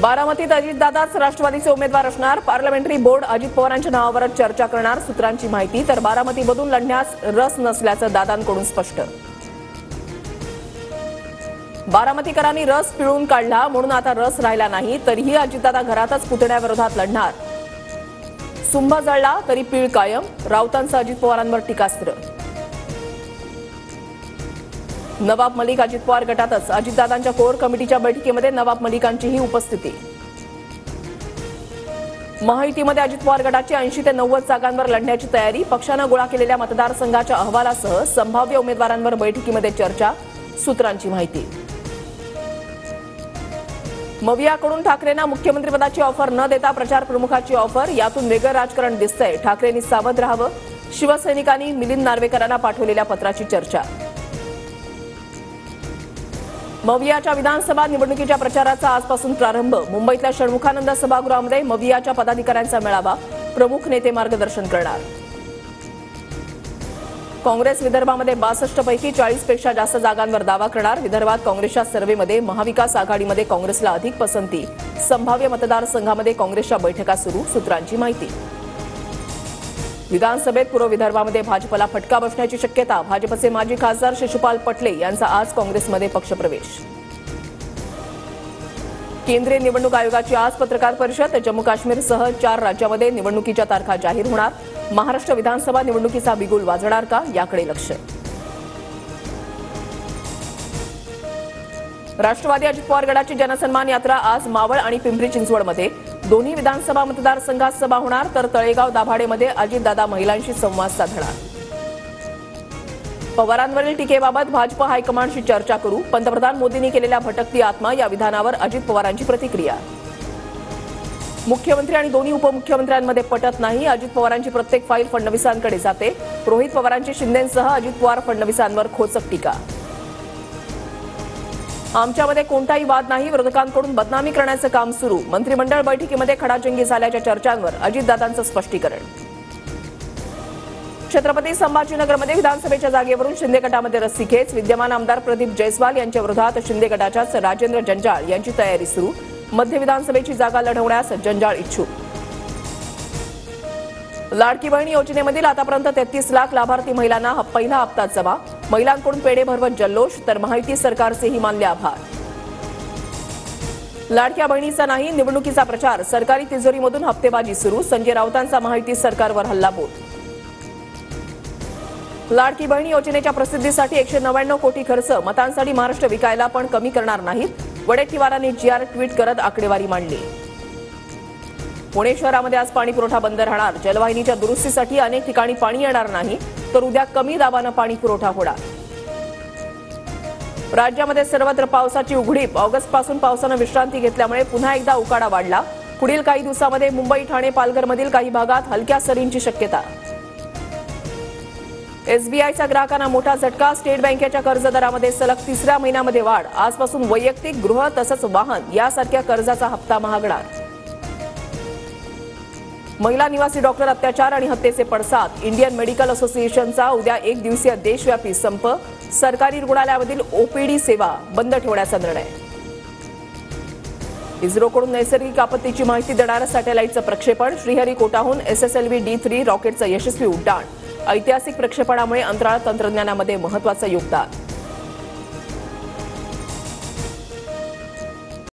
बारामतीत अजितदादाच राष्ट्रवादीचे उमेदवार असणार. पार्लमेंटरी बोर्ड अजित पवारांच्या नावावरच चर्चा करणार, सूत्रांची माहिती. तर बारामतीमधून लढण्यास रस नसल्याचं दादांकडून स्पष्ट. बारामतीकरांनी रस पिळून काढला म्हणून आता रस राहिला नाही, तरीही अजितदादा घरातच पुतण्याविरोधात लढणार. सुंभ जळला तरी पीळ कायम, राऊतांचं अजित पवारांवर टीकास्त्र. नवाब मलिक अजित पवार गटातच, अजितदादांच्या कोर कमिटीच्या बैठकीमध्ये नवाब मलिकांचीही उपस्थिती. महायुतीमध्ये अजित पवार गटाची 80 ते 90 जागांवर लढण्याची तयारी. पक्षानं गोळा केलेल्या मतदारसंघाच्या अहवालासह संभाव्य उमेदवारांवर बैठकीमध्ये चर्चा, सूत्रांची माहिती. मवियाकडून ठाकरेंना मुख्यमंत्रीपदाची ऑफर न देता प्रचार प्रमुखाची ऑफर. यातून वेगळं राजकारण दिसतंय. ठाकरेंनी सावध राहावं, शिवसैनिकांनी मिलिंद नार्वेकरांना पाठवलेल्या पत्राची चर्चा. मवियाच्या विधानसभा निवडणुकीच्या प्रचाराचा आजपासून प्रारंभ. मुंबईतल्या षण्मुखानंद सभागृहामध्ये मवियाच्या पदाधिकाऱ्यांचा मेळावा. प्रमुख नेते मार्गदर्शन करणार. काँग्रेस विदर्भामध्ये 62 पैकी 40 पेक्षा जास्त जागांवर दावा करणार. विदर्भात काँग्रेसच्या सर्व्हेमध्ये महाविकास आघाडीमध्ये काँग्रेसला अधिक पसंती. संभाव्य मतदारसंघामध्ये काँग्रेसच्या बैठका सुरू, सूत्रांची माहिती. विधानसभेत पूर्व विदर्भामध्ये भाजपला फटका बसण्याची शक्यता. भाजपचे माजी खासदार शिशुपाल पटले यांचा आज काँग्रेसमध्ये पक्षप्रवेश. केंद्रीय निवडणूक आयोगाची आज पत्रकार परिषद. जम्मू काश्मीरसह 4 राज्यांमध्ये निवडणुकीच्या तारखा जाहीर होणार. महाराष्ट्र विधानसभा निवडणुकीचा बिगुल वाजणार का, याकडे लक्ष. राष्ट्रवादी अजित पवार गटाची जनसन्मान यात्रा आज मावळ आणि पिंपरी चिंचवडमध्ये. दोन्ही विधानसभा मतदारसंघात सभा होणार. तर तळेगाव दाभाडेमध्ये अजितदादा महिलांशी संवाद साधणार. पवारांवरील टीकेबाबत भाजप हायकमांडशी चर्चा करू. पंतप्रधान मोदींनी केलेल्या भटकती आत्मा या विधानावर अजित पवारांची प्रतिक्रिया. मुख्यमंत्री आणि दोन्ही उपमुख्यमंत्र्यांमध्ये पटत नाही. अजित पवारांची प्रत्येक फाईल फडणवीसांकडे जाते. रोहित पवारांची शिंदेंसह अजित पवार फडणवीसांवर खोचक टीका. आमच्यामध्ये कोणताही वाद नाही, विरोधकांकडून बदनामी करण्याचं काम सुरू. मंत्रिमंडळ बैठकीमध्ये खडाजंगी झाल्याच्या चर्चांवर अजितदादांचं स्पष्टीकरण. छत्रपती संभाजीनगरमध्ये विधानसभेच्या जागेवरून शिंदे गटामध्ये रस्सीखेच. विद्यमान आमदार प्रदीप जयस्वाल यांच्या विरोधात शिंदे गटाच्याच राजेंद्र जंजाळ यांची तयारी सुरू. मध्य विधानसभेची जागा लढवण्यास जंजाळ इच्छुक. लाडकी बहीण योजनेमधील आतापर्यंत 33 लाख लाभार्थी महिलांना पहिला हप्ता जमा. महिलांकडून पेढे भरवत जल्लोष. तर महायुती सरकारचेही मानले आभार. लाडक्या बहिणीचा नाही, निवडणुकीचा प्रचार. सरकारी तिजोरीमधून हप्तेबाजी सुरू. संजय राऊतांचा महायुती सरकारवर हल्लाबोल. लाडकी बहीण योजनेच्या प्रसिद्धीसाठी 199 कोटी खर्च. मतांसाठी महाराष्ट्र विकायला पण कमी करणार नाहीत. वडेट्टीवारांनी जीआर ट्विट करत आकडेवारी मांडली. पुणे शहरामध्ये आज पाणी पुरवठा बंद राहणार. जलवाहिनीच्या दुरुस्तीसाठी अनेक ठिकाणी पाणी येणार नाही. तर उद्या कमी दाबानं पाणी पुरवठा होणार. राज्यामध्ये सर्वत्र पावसाची उघडीप. ऑगस्टपासून पावसानं विश्रांती घेतल्यामुळे पुन्हा एकदा उकाडा वाढला. पुढील काही दिवसांमध्ये मुंबई, ठाणे, पालघरमधील काही भागात हलक्या सरींची शक्यता. एसबीआयच्या ग्राहकांना मोठा झटका. स्टेट बँकेच्या कर्जदरामध्ये सलग 3ऱ्या महिन्यामध्ये वाढ. आजपासून वैयक्तिक, गृह तसंच वाहन यासारख्या कर्जाचा हप्ता महागणार. महिला निवासी डॉक्टर अत्याचार आणि हत्येचे पडसाद. इंडियन मेडिकल असोसिएशनचा उद्या 1 दिवसीय देशव्यापी संप. सरकारी रुग्णालयामधील ओपीडी सेवा बंद ठेवण्याचा निर्णय. इस्रोकडून नैसर्गिक आपत्तीची माहिती देणारं सॅटेलाइटचं प्रक्षेपण. श्रीहरिकोटाहून SSLV D3 रॉकेटचं यशस्वी उड्डाण. ऐतिहासिक प्रक्षेपणामुळे अंतराळ तंत्रज्ञानामध्ये महत्त्वाचं योगदान.